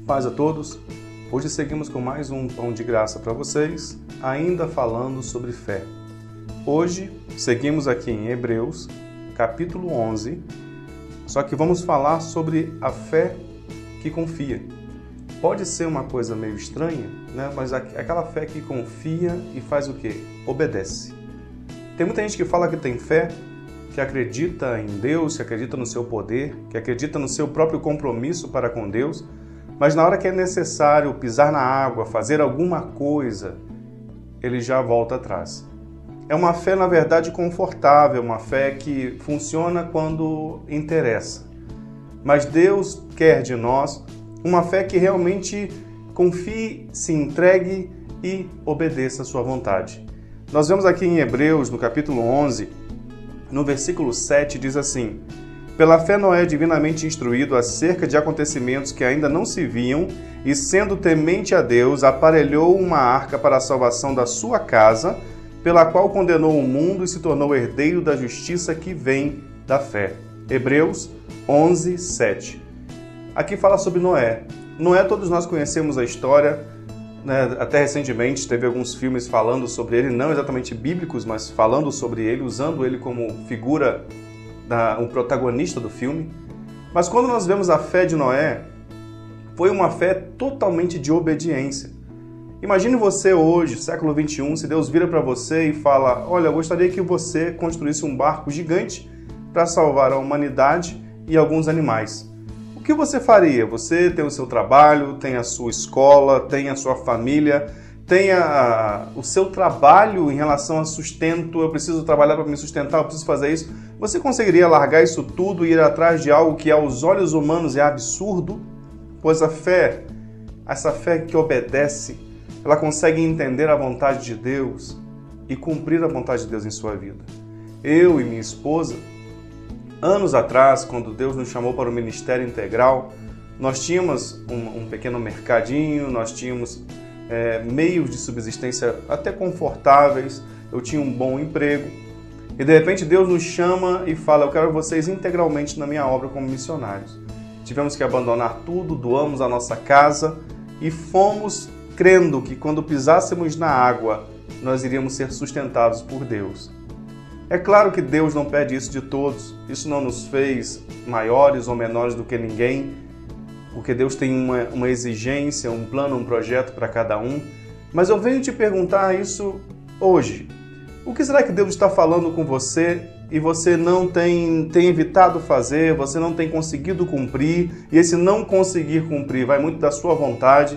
Paz a todos. Hoje seguimos com mais um Pão de Graça para vocês, ainda falando sobre fé. Hoje seguimos aqui em Hebreus, capítulo 11, só que vamos falar sobre a fé que confia. Pode ser uma coisa meio estranha, né? Mas aquela fé que confia e faz o quê? Obedece. Tem muita gente que fala que tem fé, que acredita em Deus, que acredita no seu poder, que acredita no seu próprio compromisso para com Deus, mas na hora que é necessário pisar na água, fazer alguma coisa, ele já volta atrás. É uma fé, na verdade, confortável, uma fé que funciona quando interessa. Mas Deus quer de nós uma fé que realmente confie, se entregue e obedeça a sua vontade. Nós vemos aqui em Hebreus, no capítulo 11, no versículo 7, diz assim: Pela fé Noé é divinamente instruído acerca de acontecimentos que ainda não se viam, e sendo temente a Deus, aparelhou uma arca para a salvação da sua casa, pela qual condenou o mundo e se tornou herdeiro da justiça que vem da fé. Hebreus 11, 7. Aqui fala sobre Noé. Noé, todos nós conhecemos a história, né? Até recentemente teve alguns filmes falando sobre ele, não exatamente bíblicos, mas falando sobre ele, usando ele como figura, um protagonista do filme. Mas quando nós vemos a fé de Noé, foi uma fé totalmente de obediência. Imagine você hoje, século 21, se Deus vira para você e fala: olha, eu gostaria que você construísse um barco gigante para salvar a humanidade e alguns animais. O que você faria? Você tem o seu trabalho, tem a sua escola, tem a sua família, tem o seu trabalho em relação a sustento. Eu preciso trabalhar para me sustentar, eu preciso fazer isso. Você conseguiria largar isso tudo e ir atrás de algo que aos olhos humanos é absurdo? Pois a fé, essa fé que obedece, ela consegue entender a vontade de Deus e cumprir a vontade de Deus em sua vida. Eu e minha esposa, anos atrás, quando Deus nos chamou para o Ministério Integral, nós tínhamos um pequeno mercadinho, nós tínhamos meios de subsistência até confortáveis, eu tinha um bom emprego, e de repente Deus nos chama e fala: eu quero vocês integralmente na minha obra como missionários. Tivemos que abandonar tudo, doamos a nossa casa e fomos crendo que quando pisássemos na água, nós iríamos ser sustentados por Deus. É claro que Deus não pede isso de todos, isso não nos fez maiores ou menores do que ninguém, porque Deus tem uma exigência, um plano, um projeto para cada um. Mas eu venho te perguntar isso hoje. O que será que Deus está falando com você e você não tem evitado fazer, você não tem conseguido cumprir, e esse não conseguir cumprir vai muito da sua vontade?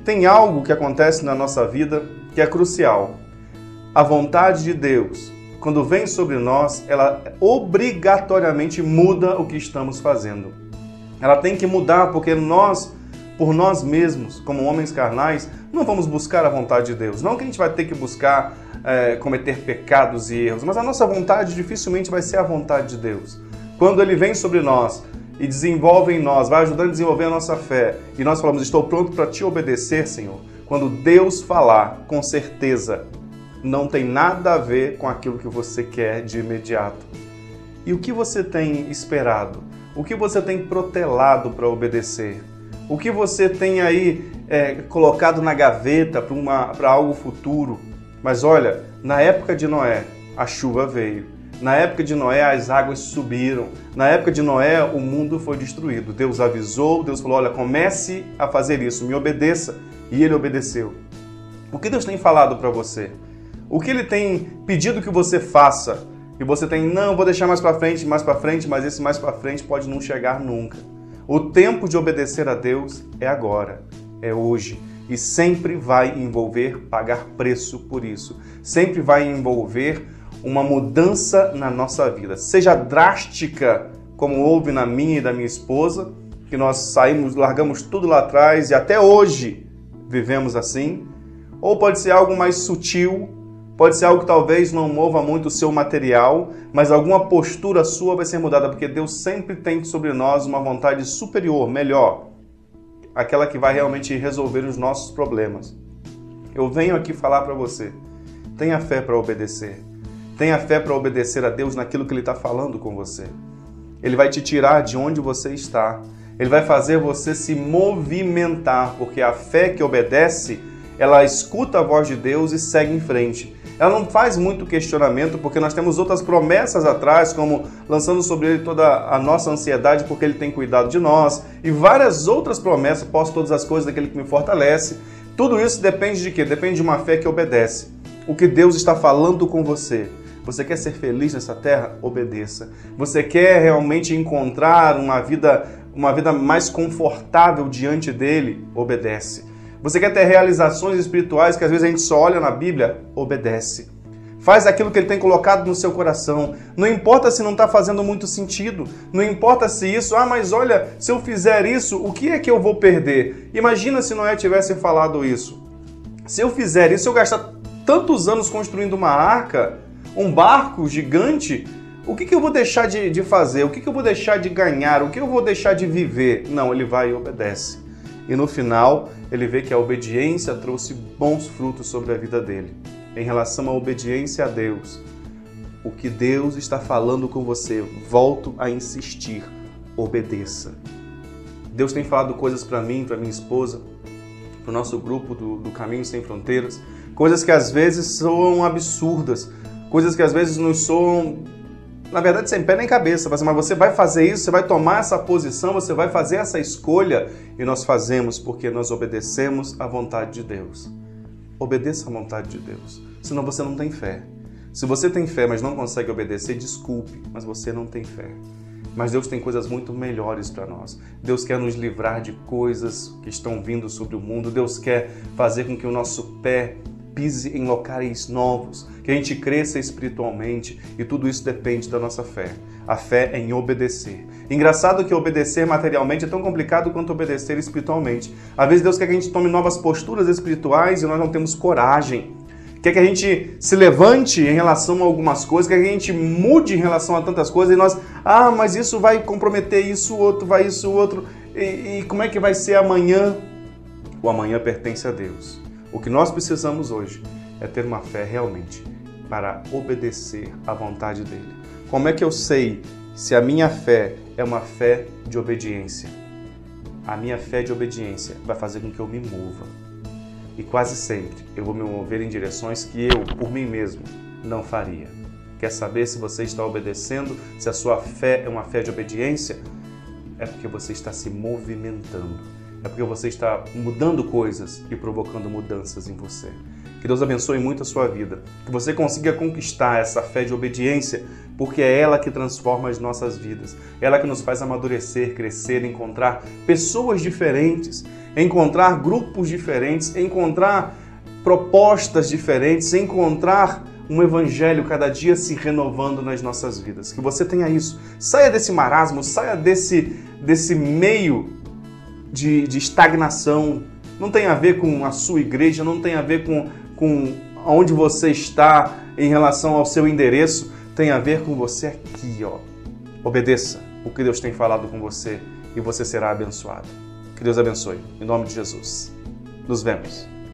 Tem algo que acontece na nossa vida que é crucial. A vontade de Deus, quando vem sobre nós, ela obrigatoriamente muda o que estamos fazendo. Ela tem que mudar porque nós, por nós mesmos, como homens carnais, não vamos buscar a vontade de Deus. Não que a gente vai ter que buscar cometer pecados e erros, mas a nossa vontade dificilmente vai ser a vontade de Deus. Quando Ele vem sobre nós e desenvolve em nós, vai ajudando a desenvolver a nossa fé, e nós falamos: estou pronto para te obedecer, Senhor. Quando Deus falar, com certeza, não tem nada a ver com aquilo que você quer de imediato. E o que você tem esperado? O que você tem protelado para obedecer? O que você tem aí colocado na gaveta para algo futuro? Mas olha, na época de Noé, a chuva veio. Na época de Noé, as águas subiram. Na época de Noé, o mundo foi destruído. Deus avisou, Deus falou: olha, comece a fazer isso, me obedeça. E ele obedeceu. O que Deus tem falado para você? O que Ele tem pedido que você faça? E você tem: não, vou deixar mais para frente, mas esse mais para frente pode não chegar nunca. O tempo de obedecer a Deus é agora, é hoje. E sempre vai envolver pagar preço por isso. Sempre vai envolver uma mudança na nossa vida. Seja drástica, como houve na minha e da minha esposa, que nós saímos, largamos tudo lá atrás e até hoje vivemos assim. Ou pode ser algo mais sutil, pode ser algo que talvez não mova muito o seu material, mas alguma postura sua vai ser mudada, porque Deus sempre tem sobre nós uma vontade superior, melhor, aquela que vai realmente resolver os nossos problemas. Eu venho aqui falar para você: tenha fé para obedecer. Tenha fé para obedecer a Deus naquilo que Ele está falando com você. Ele vai te tirar de onde você está. Ele vai fazer você se movimentar, porque a fé que obedece, ela escuta a voz de Deus e segue em frente. Ela não faz muito questionamento, porque nós temos outras promessas atrás, como lançando sobre ele toda a nossa ansiedade, porque ele tem cuidado de nós, e várias outras promessas, posso todas as coisas daquele que me fortalece. Tudo isso depende de quê? Depende de uma fé que obedece. O que Deus está falando com você. Você quer ser feliz nessa terra? Obedeça. Você quer realmente encontrar uma vida mais confortável diante dele? Obedece. Você quer ter realizações espirituais que às vezes a gente só olha na Bíblia? Obedece. Faz aquilo que ele tem colocado no seu coração. Não importa se não está fazendo muito sentido. Não importa se isso, mas olha, se eu fizer isso, o que é que eu vou perder? Imagina se Noé tivesse falado isso. Se eu fizer isso, se eu gastar tantos anos construindo uma arca, um barco gigante, o que eu vou deixar de fazer? O que eu vou deixar de ganhar? O que eu vou deixar de viver? Não, ele vai e obedece. E no final, ele vê que a obediência trouxe bons frutos sobre a vida dele. Em relação à obediência a Deus, o que Deus está falando com você, volto a insistir, obedeça. Deus tem falado coisas para mim, para minha esposa, para o nosso grupo do Caminho Sem Fronteiras, coisas que às vezes soam absurdas, coisas que às vezes nos soam, na verdade, sem pé nem cabeça, mas você vai fazer isso, você vai tomar essa posição, você vai fazer essa escolha, e nós fazemos porque nós obedecemos à vontade de Deus. Obedeça à vontade de Deus, senão você não tem fé. Se você tem fé, mas não consegue obedecer, desculpe, mas você não tem fé. Mas Deus tem coisas muito melhores para nós. Deus quer nos livrar de coisas que estão vindo sobre o mundo. Deus quer fazer com que o nosso pé pise em locais novos, que a gente cresça espiritualmente, e tudo isso depende da nossa fé. A fé é em obedecer. Engraçado que obedecer materialmente é tão complicado quanto obedecer espiritualmente. Às vezes Deus quer que a gente tome novas posturas espirituais e nós não temos coragem. Quer que a gente se levante em relação a algumas coisas, quer que a gente mude em relação a tantas coisas, e nós, mas isso vai comprometer isso, outro, vai isso, outro, e como é que vai ser amanhã? O amanhã pertence a Deus. O que nós precisamos hoje é ter uma fé realmente para obedecer à vontade dele. Como é que eu sei se a minha fé é uma fé de obediência? A minha fé de obediência vai fazer com que eu me mova. E quase sempre eu vou me mover em direções que eu, por mim mesmo, não faria. Quer saber se você está obedecendo, se a sua fé é uma fé de obediência? É porque você está se movimentando. É porque você está mudando coisas e provocando mudanças em você. Que Deus abençoe muito a sua vida. Que você consiga conquistar essa fé de obediência, porque é ela que transforma as nossas vidas. É ela que nos faz amadurecer, crescer, encontrar pessoas diferentes, encontrar grupos diferentes, encontrar propostas diferentes, encontrar um evangelho cada dia se renovando nas nossas vidas. Que você tenha isso. Saia desse marasmo, saia desse meio de estagnação. Não tem a ver com a sua igreja, não tem a ver com onde você está em relação ao seu endereço, tem a ver com você aqui, ó. Obedeça o que Deus tem falado com você e você será abençoado. Que Deus abençoe. Em nome de Jesus. Nos vemos.